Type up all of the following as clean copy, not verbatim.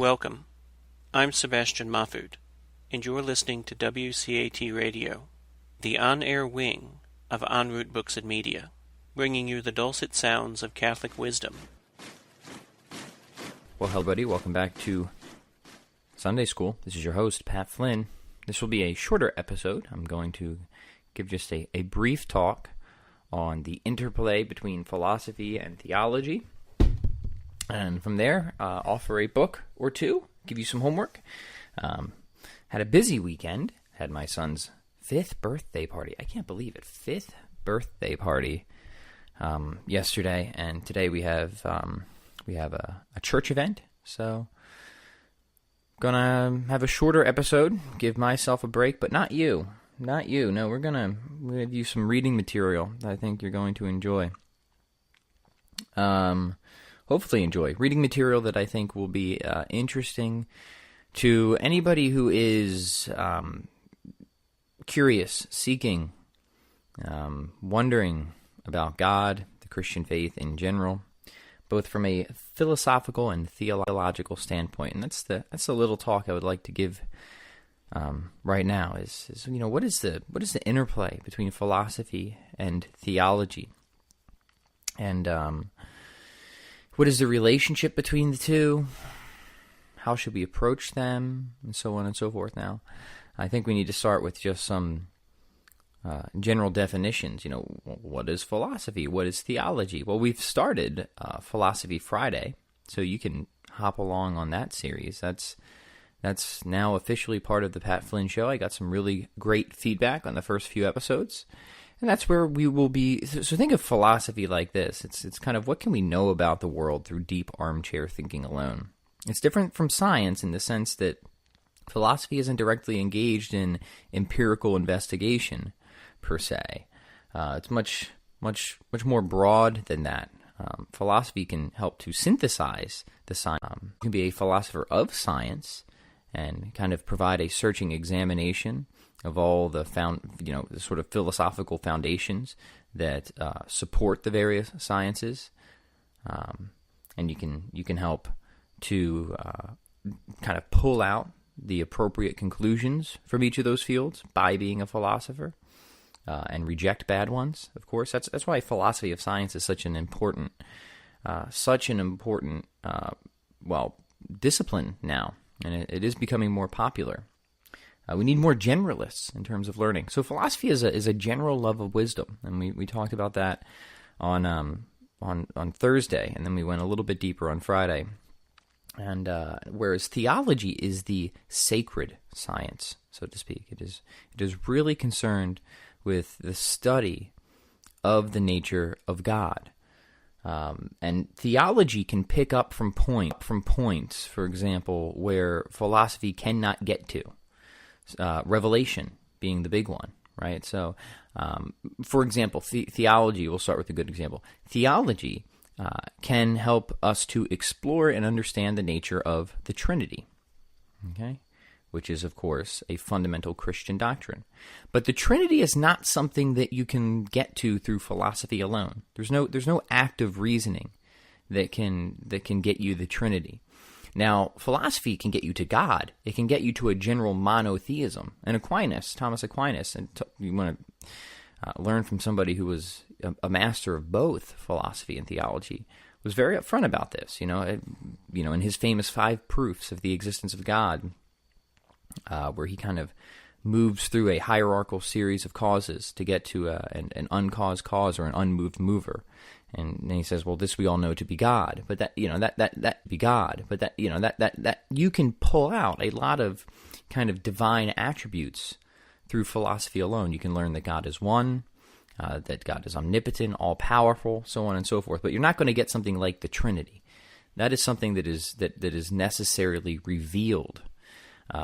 Welcome. I'm Sebastian Mahfood, and you're listening to WCAT Radio, the on-air wing of En Route Books and Media, bringing you the dulcet sounds of Catholic wisdom. Well, hello, everybody. Welcome back to Sunday School. This is your host, Pat Flynn. This will be a shorter episode. I'm going to give just a brief talk on the interplay between philosophy and theology. And from there, offer a book or two, give you some homework. Had a busy weekend. Had my son's 5th birthday party. I can't believe it. 5th birthday party yesterday. And today we have a church event. So gonna have a shorter episode, give myself a break, but not you. Not you. No, we're gonna give you some reading material that I think you're going to enjoy. Hopefully enjoy. Reading material that I think will be interesting to anybody who is curious, seeking, wondering about God, the Christian faith in general, both from a philosophical and theological standpoint. And that's the little talk I would like to give right now. Is what is the interplay between philosophy and theology, and what is the relationship between the two? How should we approach them? And so on and so forth. Now, I think we need to start with just some general definitions. What is philosophy? What is theology? Well, we've started Philosophy Friday, so you can hop along on that series. That's now officially part of the Pat Flynn Show. I got some really great feedback on the first few episodes. And that's where we will be. So think of philosophy like this. It's kind of what can we know about the world through deep armchair thinking alone. It's different from science in the sense that philosophy isn't directly engaged in empirical investigation per se. It's much more broad than that. Philosophy can help to synthesize the science. You can be a philosopher of science and kind of provide a searching examination of all the the sort of philosophical foundations that support the various sciences, and you can help to kind of pull out the appropriate conclusions from each of those fields by being a philosopher, and reject bad ones. Of course, that's why philosophy of science is such an important discipline now, and it is becoming more popular. We need more generalists in terms of learning. So philosophy is a general love of wisdom, and we talked about that on Thursday, and then we went a little bit deeper on Friday. And whereas theology is the sacred science, so to speak, it is really concerned with the study of the nature of God. And theology can pick up from points, for example, where philosophy cannot get to. Revelation being the big one, right? So, for example, theology, we'll start with a good example. Theology can help us to explore and understand the nature of the Trinity, okay? Which is, of course, a fundamental Christian doctrine. But the Trinity is not something that you can get to through philosophy alone. There's no active reasoning that can get you the Trinity. Now, philosophy can get you to God. It can get you to a general monotheism. And Thomas Aquinas, and you want to learn from somebody who was a master of both philosophy and theology, was very upfront about this. In his famous 5 proofs of the existence of God, where he kind of moves through a hierarchical series of causes to get to an uncaused cause or an unmoved mover. And then he says, well, this we all know to be God, but that be God, but that you can pull out a lot of kind of divine attributes through philosophy alone. You can learn that God is one, that God is omnipotent, all-powerful, so on and so forth. But you're not going to get something like the Trinity. That is something that is necessarily revealed.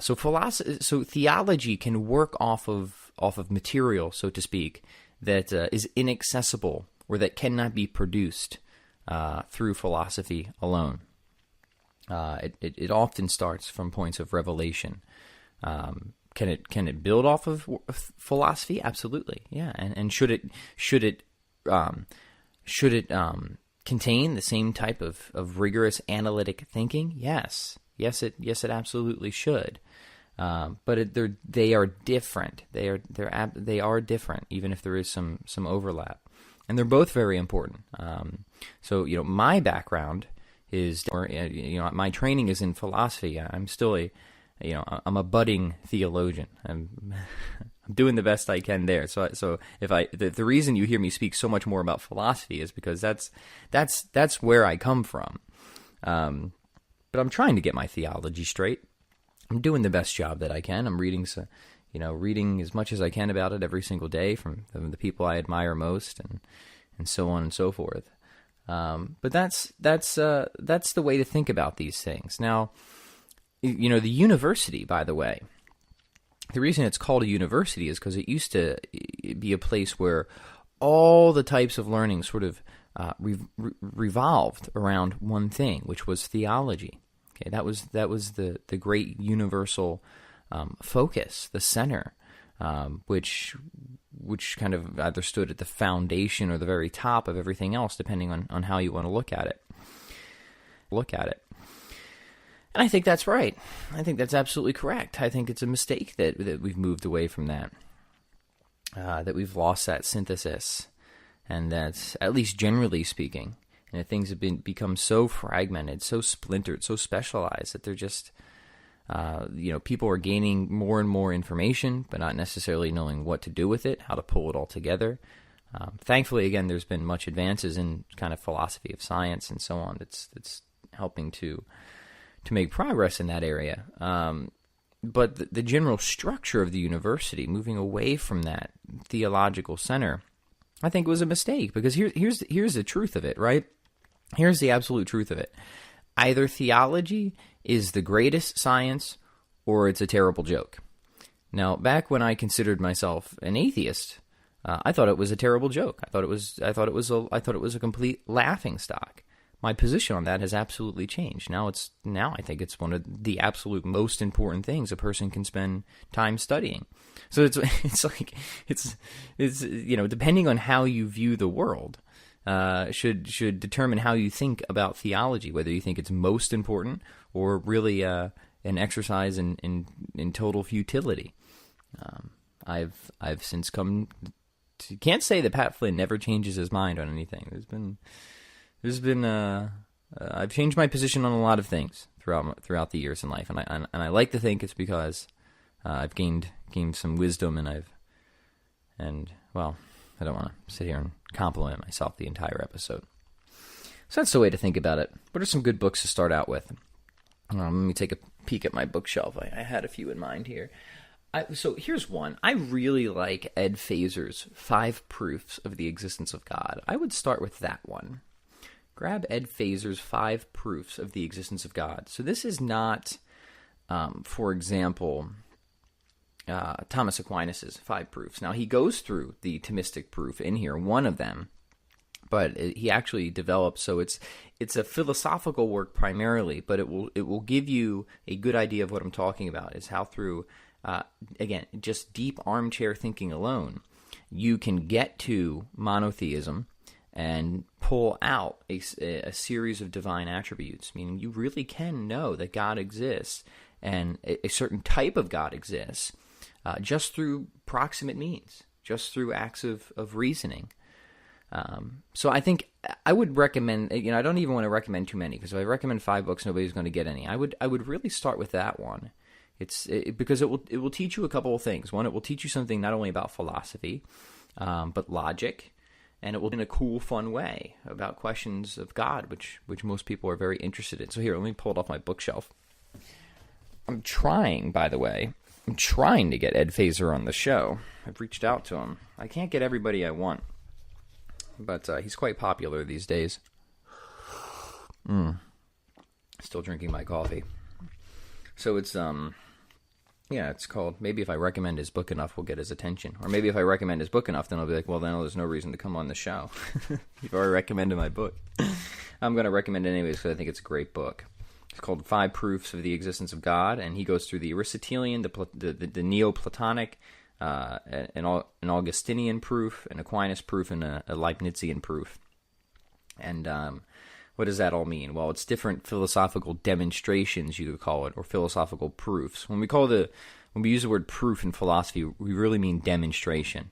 So theology can work off of material, so to speak, that is inaccessible or that cannot be produced through philosophy alone. It often starts from points of revelation. Can it build off of philosophy? Absolutely, yeah. And should it contain the same type of rigorous analytic thinking? Yes. Yes, it absolutely should. But they are different. They are different, even if there is some overlap, and they're both very important. So my background is, my training is in philosophy. I'm still I'm a budding theologian. I'm doing the best I can there. So if the reason you hear me speak so much more about philosophy is because that's where I come from. But I'm trying to get my theology straight. I'm doing the best job that I can. I'm reading as much as I can about it every single day from the people I admire most, and so on and so forth. But that's the way to think about these things. Now, the university, by the way, the reason it's called a university is because it used to be a place where all the types of learning sort of revolved around one thing, which was theology. Okay, that was the great universal focus, the center, which kind of either stood at the foundation or the very top of everything else, depending on how you want to look at it. And I think that's right. I think that's absolutely correct. I think it's a mistake that we've moved away from that, that we've lost that synthesis, and that's, at least generally speaking, and that things have become so fragmented, so splintered, so specialized that they're just, people are gaining more and more information, but not necessarily knowing what to do with it, how to pull it all together. Thankfully, again, there's been much advances in kind of philosophy of science and so on that's helping to make progress in that area. But the general structure of the university, moving away from that theological center, I think was a mistake, because here's the truth of it, right? Here's the absolute truth of it. Either theology is the greatest science, or it's a terrible joke. Now, back when I considered myself an atheist, I thought it was a terrible joke. I thought it was a complete laughingstock. My position on that has absolutely changed. Now I think it's one of the absolute most important things a person can spend time studying. So it's depending on how you view the world, should determine how you think about theology, whether you think it's most important or really an exercise in total futility. I've since come to, can't say that Pat Flynn never changes his mind on anything. There's been I've changed my position on a lot of things throughout the years in life, and I like to think it's because I've gained some wisdom, well, I don't want to sit here and compliment myself the entire episode. So that's the way to think about it. What are some good books to start out with? Let me take a peek at my bookshelf. I had a few in mind here. So here's one. I really like Ed Feser's 5 Proofs of the Existence of God. I would start with that one. Grab Ed Feser's 5 Proofs of the Existence of God. So this is not, for example, Thomas Aquinas' 5 Proofs. Now, he goes through the Thomistic proof in here, one of them, but he actually develops, so it's a philosophical work primarily, but it will give you a good idea of what I'm talking about, is how through, again, just deep armchair thinking alone, you can get to monotheism and pull out a series of divine attributes, meaning you really can know that God exists and a certain type of God exists just through proximate means, just through acts of reasoning. So I think I would recommend, I don't even want to recommend too many, because if I recommend 5 books, nobody's going to get any. I would really start with that one. Because it will teach you a couple of things. One, it will teach you something not only about philosophy, but logic, and it will in a cool, fun way about questions of God, which most people are very interested in. So here, let me pull it off my bookshelf. I'm trying to get Ed Feser on the show. I've reached out to him. I can't get everybody I want, but he's quite popular these days. Still drinking my coffee. So it's it's called Maybe If I Recommend His Book Enough, We'll Get His Attention. Or maybe if I recommend his book enough, then I'll be like, well, then there's no reason to come on the show. You've already recommended my book. I'm going to recommend it anyways because I think it's a great book. It's called 5 Proofs of the Existence of God, and he goes through the Aristotelian, the Neoplatonic, an Augustinian proof, an Aquinas proof, and a Leibnizian proof. And what does that all mean? Well, it's different philosophical demonstrations, you could call it, or philosophical proofs. When we use the word proof in philosophy, we really mean demonstration,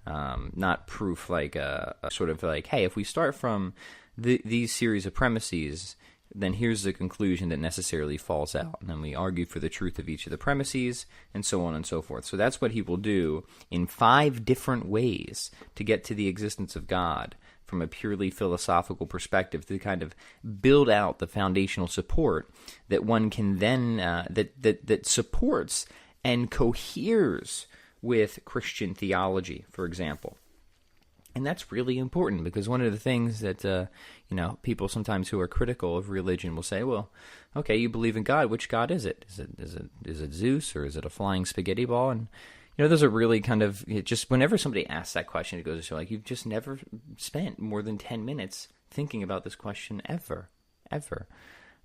not proof like a sort of like, hey, if we start from these series of premises, then here's the conclusion that necessarily falls out. And then we argue for the truth of each of the premises, and so on and so forth. So that's what he will do in 5 different ways to get to the existence of God from a purely philosophical perspective, to kind of build out the foundational support that one can then, that supports and coheres with Christian theology, for example. And that's really important, because one of the things that people sometimes who are critical of religion will say, well, okay, you believe in God. Which God is it? Is it Zeus, or is it a flying spaghetti ball? And those are really kind of just whenever somebody asks that question, it goes to show like you've just never spent more than 10 minutes thinking about this question ever.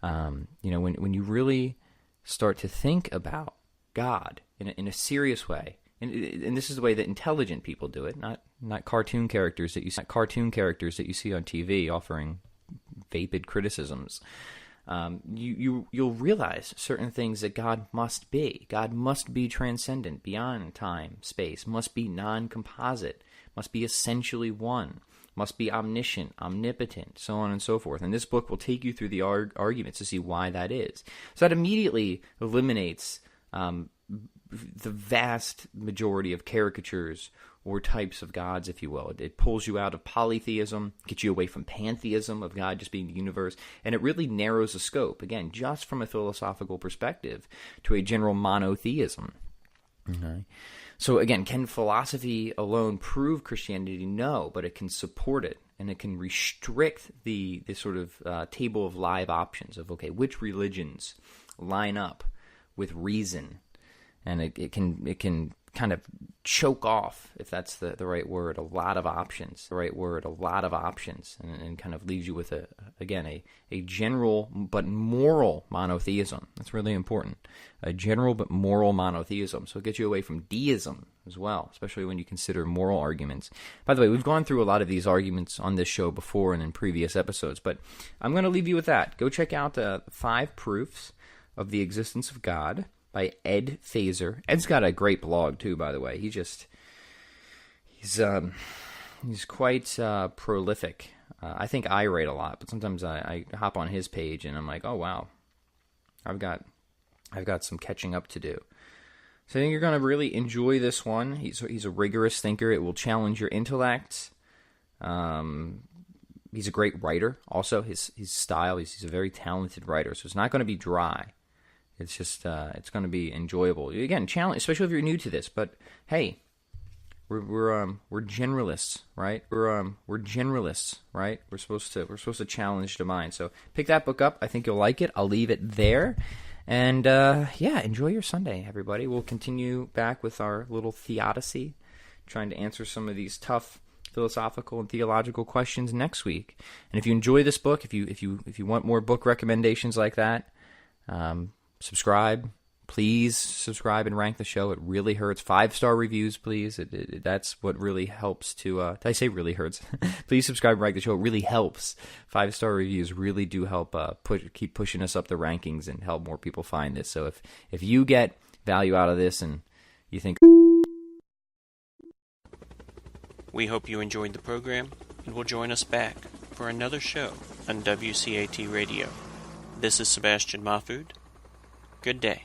When you really start to think about God in a serious way. And this is the way that intelligent people do it, not cartoon characters that you see on TV offering vapid criticisms. You'll realize certain things that God must be. God must be transcendent, beyond time, space, must be non-composite, must be essentially one, must be omniscient, omnipotent, so on and so forth. And this book will take you through the arguments to see why that is. So that immediately eliminates the vast majority of caricatures or types of gods, if you will. It pulls you out of polytheism, gets you away from pantheism of God just being the universe, and it really narrows the scope, again, just from a philosophical perspective, to a general monotheism. Okay. So again, can philosophy alone prove Christianity? No, but it can support it, and it can restrict the sort of table of live options of, okay, which religions line up with reason. And it can kind of choke off, if that's the right word, a lot of options, and kind of leaves you with, a general but moral monotheism. That's really important. A general but moral monotheism. So it gets you away from deism as well, especially when you consider moral arguments. By the way, we've gone through a lot of these arguments on this show before and in previous episodes, but I'm going to leave you with that. Go check out 5 Proofs of the Existence of God by Ed Feser. Ed's got a great blog too, by the way. He's quite prolific. I think I write a lot, but sometimes I hop on his page and I'm like, oh wow, I've got some catching up to do. So I think you're going to really enjoy this one. He's a rigorous thinker. It will challenge your intellect. He's a great writer. Also, his style. He's a very talented writer, so it's not going to be dry. It's just it's going to be enjoyable. Again, challenge, especially if you're new to this. But hey, we're generalists, right? We're generalists, right? We're supposed to challenge the mind. So pick that book up. I think you'll like it. I'll leave it there. And enjoy your Sunday, everybody. We'll continue back with our little theodicy, trying to answer some of these tough philosophical and theological questions next week. And if you enjoy this book, if you want more book recommendations like that, subscribe. Please subscribe and rank the show. It really hurts. 5-star reviews, please. That's what really helps to... did I say really hurts? Please subscribe and rank the show. It really helps. 5-star reviews really do help keep pushing us up the rankings and help more people find this. So if you get value out of this and you think... We hope you enjoyed the program and will join us back for another show on WCAT Radio. This is Sebastian Mahfood. Good day.